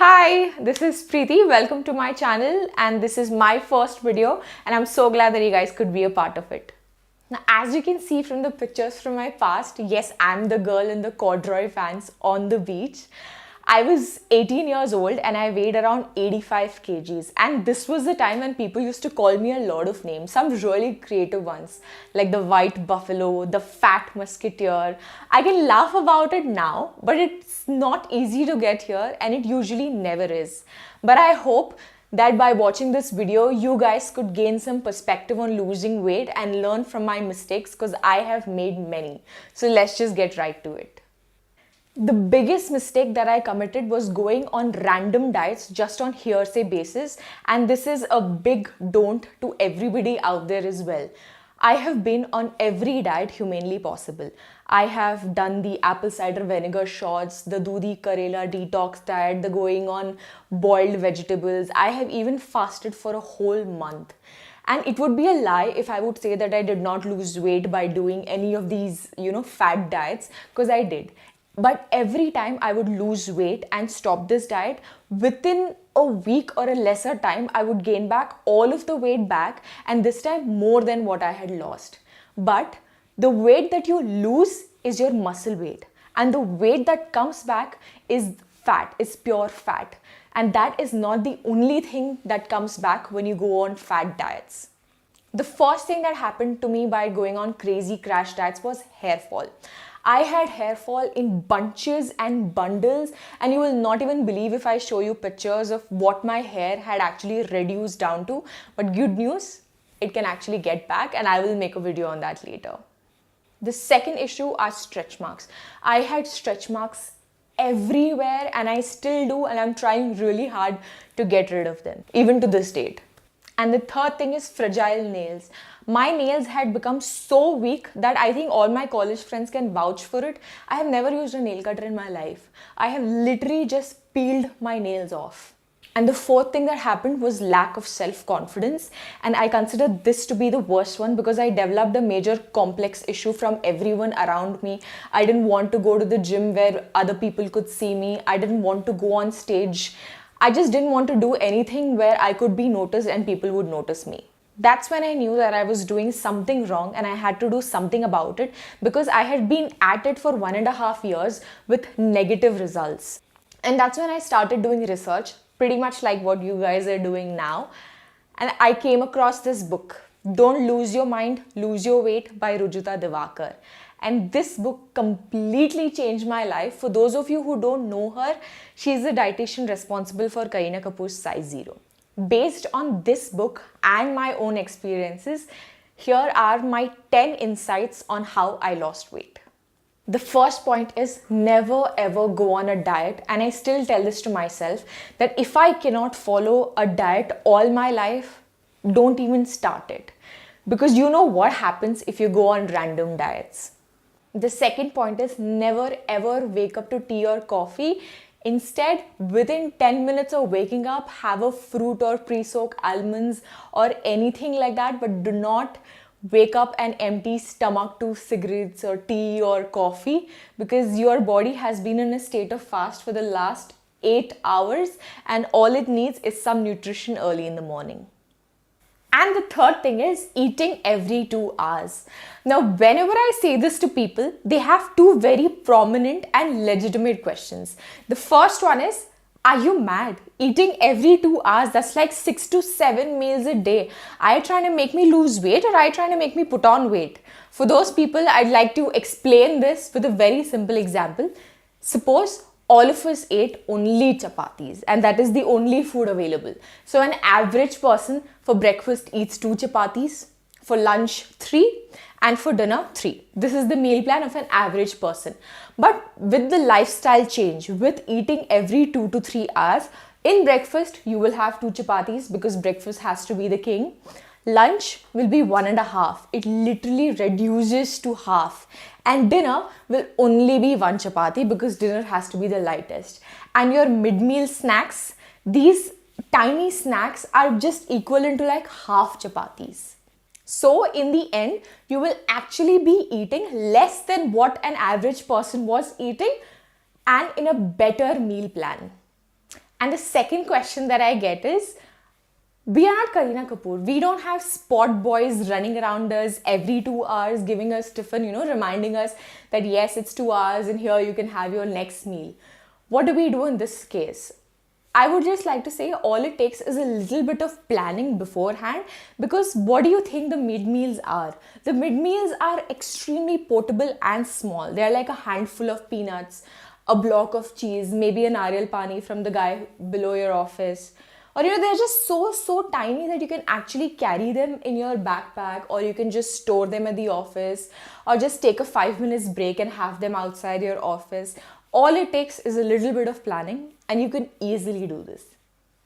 Hi, this is Preeti. Welcome to my channel, and this is my first video, and I'm so glad that you guys could be a part of it. Now, as you can see from the pictures from my past, yes, I'm the girl in the corduroy pants on the beach. I was 18 years old and I weighed around 85 kgs. And this was the time when people used to call me a lot of names, some really creative ones, like the white buffalo, the fat musketeer. I can laugh about it now, but it's not easy to get here and it usually never is. But I hope that by watching this video, you guys could gain some perspective on losing weight and learn from my mistakes because I have made many. So let's just get right to it. The biggest mistake that I committed was going on random diets just on hearsay basis, and this is a big don't to everybody out there as well. I have been on every diet humanly possible. I have done the apple cider vinegar shots, the Dudi Karela detox diet, the going on boiled vegetables. I have even fasted for a whole month. And it would be a lie if I would say that I did not lose weight by doing any of these, fad diets, because I did. But every time I would lose weight and stop this diet, within a week or a lesser time, I would gain back all of the weight back, and this time more than what I had lost. But the weight that you lose is your muscle weight, and the weight that comes back is fat, is pure fat. And that is not the only thing that comes back when you go on fat diets. The first thing that happened to me by going on crazy crash diets was hair fall. I had hair fall in bunches and bundles, and you will not even believe if I show you pictures of what my hair had actually reduced down to. But good news, it can actually get back, and I will make a video on that later. The second issue are stretch marks. I had stretch marks everywhere, and I still do, and I'm trying really hard to get rid of them, even to this date. And the third thing is fragile nails. My nails had become so weak that I think all my college friends can vouch for it. I have never used a nail cutter in my life. I have literally just peeled my nails off. And the fourth thing that happened was lack of self-confidence. And I consider this to be the worst one because I developed a major complex issue from everyone around me. I didn't want to go to the gym where other people could see me. I didn't want to go on stage. I just didn't want to do anything where I could be noticed and people would notice me. That's when I knew that I was doing something wrong and I had to do something about it because I had been at it for 1.5 years with negative results. And that's when I started doing research, pretty much like what you guys are doing now. And I came across this book, Don't Lose Your Mind, Lose Your Weight by Rujuta Divakar. And this book completely changed my life. For those of you who don't know her, she's the dietitian responsible for Kareena Kapoor's Size Zero. Based on this book and my own experiences, here are my 10 insights on how I lost weight. The first point is never ever go on a diet, and I still tell this to myself that if I cannot follow a diet all my life, don't even start it. Because you know what happens if you go on random diets. The second point is never ever wake up to tea or coffee. Instead, within 10 minutes of waking up, have a fruit or pre-soaked almonds or anything like that, but do not wake up an empty stomach to cigarettes or tea or coffee because your body has been in a state of fast for the last 8 hours and all it needs is some nutrition early in the morning. And the third thing is eating every 2 hours. Now, whenever I say this to people, they have two very prominent and legitimate questions. The first one is, are you mad? Eating every 2 hours, that's like 6 to 7 meals a day. Are you trying to make me lose weight or are you trying to make me put on weight? For those people, I'd like to explain this with a very simple example. Suppose all of us ate only chapatis and that is the only food available. So an average person for breakfast eats 2 chapatis, for lunch 3 and for dinner 3. This is the meal plan of an average person. But with the lifestyle change, with eating every 2 to 3 hours, in breakfast you will have 2 chapatis because breakfast has to be the king. Lunch will be 1.5. It literally reduces to half. And dinner will only be 1 chapati because dinner has to be the lightest. And your mid-meal snacks, these tiny snacks are just equivalent to like half chapatis. So in the end, you will actually be eating less than what an average person was eating and in a better meal plan. And the second question that I get is, we are not Kareena Kapoor. We don't have spot boys running around us every 2 hours, giving us tiffin, reminding us that yes, it's 2 hours and here you can have your next meal. What do we do in this case? I would just like to say all it takes is a little bit of planning beforehand, because what do you think the mid meals are? The mid meals are extremely portable and small. They're like a handful of peanuts, a block of cheese, maybe an nariyal pani from the guy below your office. Or they're just so tiny that you can actually carry them in your backpack, or you can just store them at the office, or just take a 5 minutes break and have them outside your office. All it takes is a little bit of planning and you can easily do this.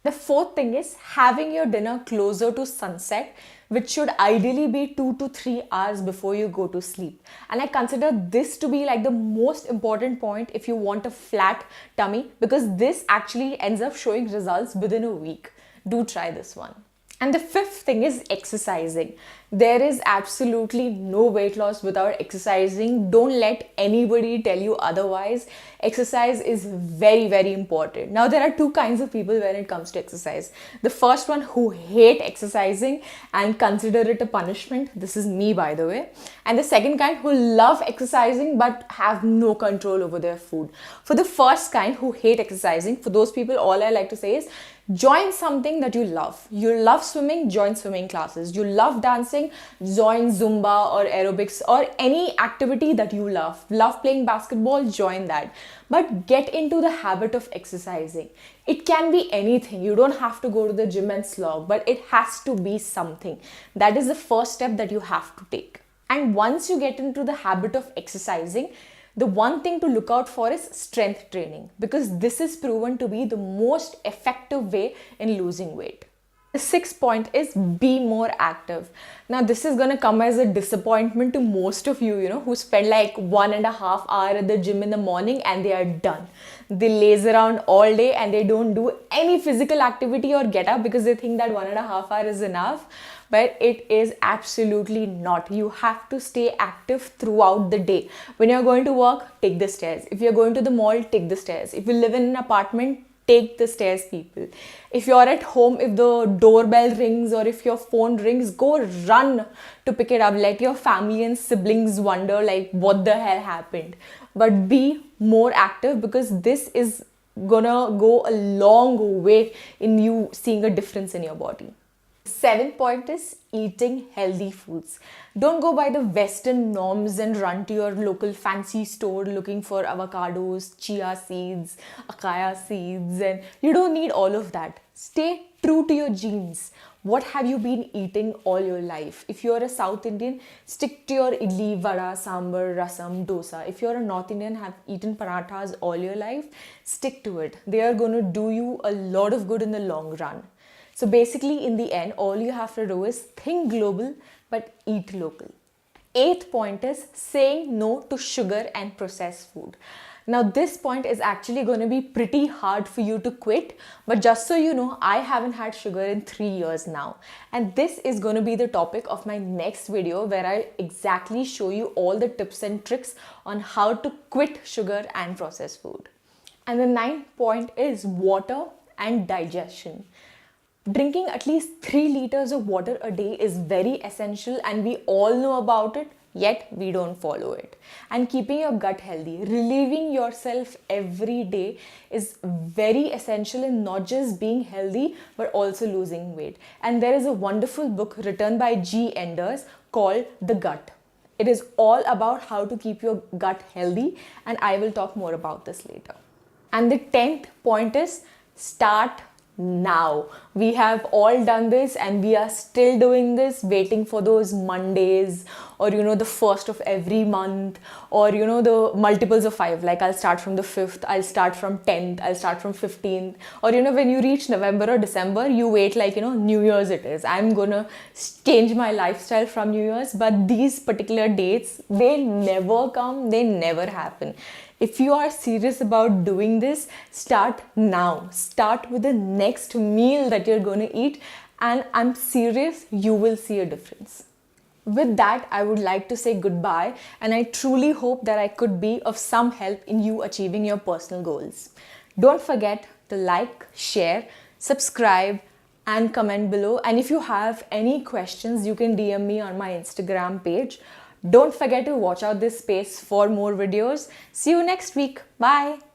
The fourth thing is having your dinner closer to sunset, which should ideally be 2 to 3 hours before you go to sleep. And I consider this to be like the most important point if you want a flat tummy, because this actually ends up showing results within a week. Do try this one. And the fifth thing is exercising. There is absolutely no weight loss without exercising. Don't let anybody tell you otherwise. Exercise is very, very important. Now, there are two kinds of people when it comes to exercise. The first one who hate exercising and consider it a punishment. This is me, by the way. And the second kind who love exercising but have no control over their food. For the first kind who hate exercising, for those people, all I like to say is join something that you love. You love swimming, join swimming classes. You love dancing, join Zumba or aerobics or any activity that you love. Love playing basketball, join that. But get into the habit of exercising. It can be anything. You don't have to go to the gym and slog, but it has to be something. That is the first step that you have to take. And once you get into the habit of exercising, the one thing to look out for is strength training, because this is proven to be the most effective way in losing weight. The sixth point is be more active. Now, this is going to come as a disappointment to most of you, who spend like 1.5 hours at the gym in the morning and they are done. They laze around all day and they don't do any physical activity or get up because they think that 1.5 hours is enough. But it is absolutely not. You have to stay active throughout the day. When you're going to work, take the stairs. If you're going to the mall, take the stairs. If you live in an apartment, take the stairs, people. If you're at home, if the doorbell rings or if your phone rings, go run to pick it up. Let your family and siblings wonder like what the hell happened. But be more active, because this is gonna go a long way in you seeing a difference in your body. Seventh point is eating healthy foods. Don't go by the Western norms and run to your local fancy store looking for avocados, chia seeds, acai seeds, and you don't need all of that. Stay true to your genes. What have you been eating all your life? If you're a South Indian, stick to your idli, vada, sambar, rasam, dosa. If you're a North Indian, have eaten parathas all your life, stick to it. They are going to do you a lot of good in the long run. So basically, in the end, all you have to do is think global, but eat local. Eighth point is saying no to sugar and processed food. Now, this point is actually going to be pretty hard for you to quit. But just so you know, I haven't had sugar in 3 years now. And this is going to be the topic of my next video, where I exactly show you all the tips and tricks on how to quit sugar and processed food. And the ninth point is water and digestion. Drinking at least 3 liters of water a day is very essential, and we all know about it, yet we don't follow it. And keeping your gut healthy, relieving yourself every day is very essential in not just being healthy, but also losing weight. And there is a wonderful book written by G. Enders called The Gut. It is all about how to keep your gut healthy, and I will talk more about this later. And the 10th point is start now. We have all done this and we are still doing this, waiting for those Mondays or the first of every month, or the multiples of 5, like I'll start from the 5th, I'll start from 10th, I'll start from 15th, or when you reach November or December, you wait like New Year's it is, I'm gonna change my lifestyle from New Year's. But these particular dates, they never come, they never happen. If you are serious about doing this, start now. Start with the next meal that you're going to eat, and I'm serious, you will see a difference. With that, I would like to say goodbye, and I truly hope that I could be of some help in you achieving your personal goals. Don't forget to to like, share, subscribe, and comment below. And if you have any questions, you can DM me on my Instagram page. Don't forget to watch out this space for more videos. See you next week. Bye.